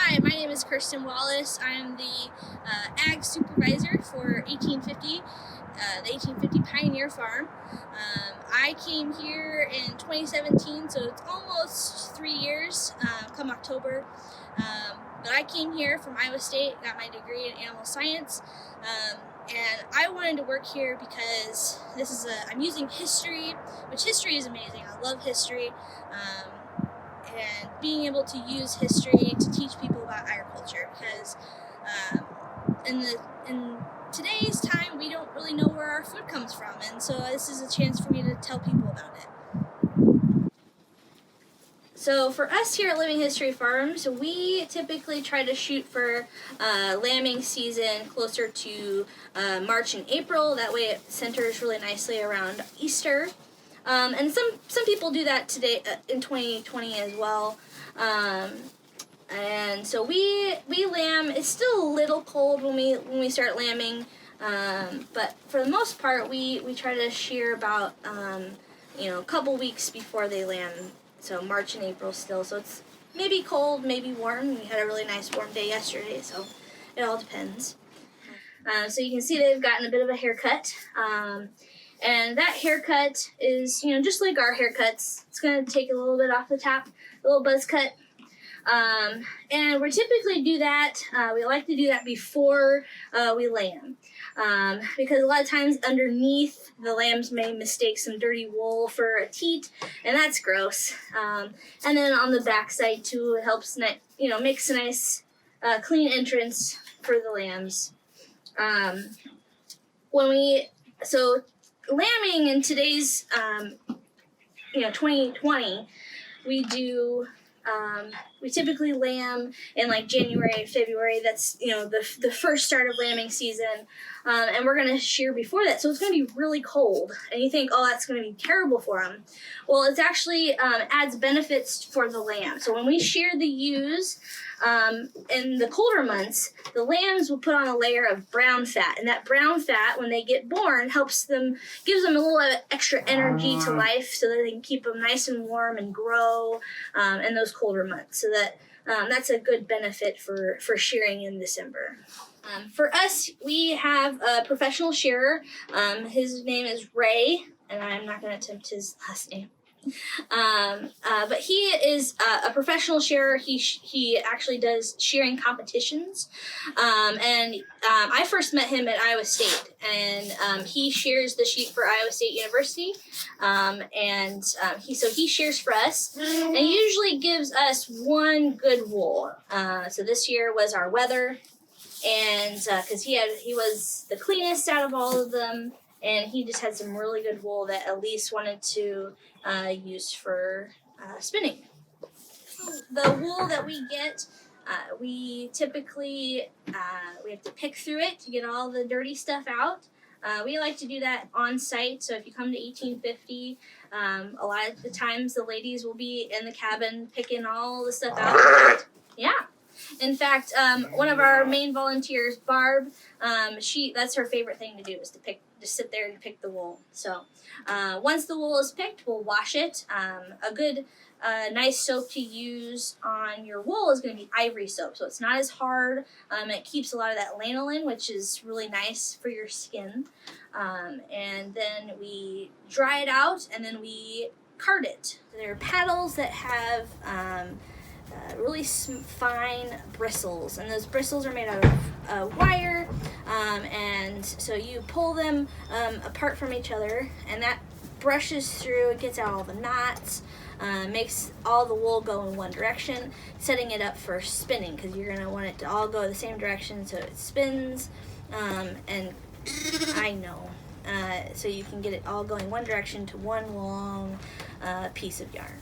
Hi, my name is Kerstin Wallace. I'm the Ag Supervisor for 1850, the 1850 Pioneer Farm. I came here in 2017, so it's almost 3 years come October. But I came here from Iowa State, got my degree in animal science, and I wanted to work here because I'm using history, which history is amazing. I love history. And being able to use history to teach people about agriculture, because in today's time we don't really know where our food comes from, and so this is a chance for me to tell people about it. So for us here at Living History Farms, we typically try to shoot for lambing season closer to March and April. That way it centers really nicely around Easter. And some people do that today in 2020 as well. And so we lamb. It's still a little cold when we start lambing, but for the most part we try to shear about a couple weeks before they lamb. So March and April still. So it's maybe cold, maybe warm. We had a really nice warm day yesterday, so it all depends. So you can see they've gotten a bit of a haircut. And that haircut is, just like our haircuts. It's going to take a little bit off the top, a little buzz cut. And we typically do that, we like to do that before we lamb. Because a lot of times underneath, the lambs may mistake some dirty wool for a teat, and that's gross. And then on the back side too, it helps, makes a nice clean entrance for the lambs. Lambing in today's, 2020, we typically lamb in like January, February. That's, the first start of lambing season. And we're going to shear before that. So it's going to be really cold. And you think, oh, that's going to be terrible for them. Well, it's actually adds benefits for the lamb. So when we shear the ewes in the colder months, the lambs will put on a layer of brown fat. And that brown fat, when they get born, gives them a little extra energy to life so that they can keep them nice and warm and grow in those colder months. So that's a good benefit for shearing in December. For us, we have a professional shearer. His name is Ray, and I'm not going to attempt his last name. But he is a professional shearer. He actually does shearing competitions. I first met him at Iowa State, and he shears the sheep for Iowa State University. He shears for us, and he usually gives us one good wool. So this year was our Weather, and because he was the cleanest out of all of them. And he just had some really good wool that Elise wanted to use for spinning. The wool that we get, we typically we have to pick through it to get all the dirty stuff out. We like to do that on site. So if you come to 1850, a lot of the times the ladies will be in the cabin picking all the stuff out. Yeah. In fact, one of our main volunteers, Barb, that's her favorite thing to do, is to sit there and pick the wool. So once the wool is picked, we'll wash it. A good nice soap to use on your wool is going to be ivory soap. So it's not as hard. It keeps a lot of that lanolin, which is really nice for your skin. And then we dry it out, and then we card it. There are paddles that have really fine bristles, and those bristles are made out of wire, and so you pull them apart from each other, and that brushes through, it gets out all the knots, makes all the wool go in one direction, setting it up for spinning, because you're going to want it to all go the same direction so it spins, and so you can get it all going one direction to one long piece of yarn.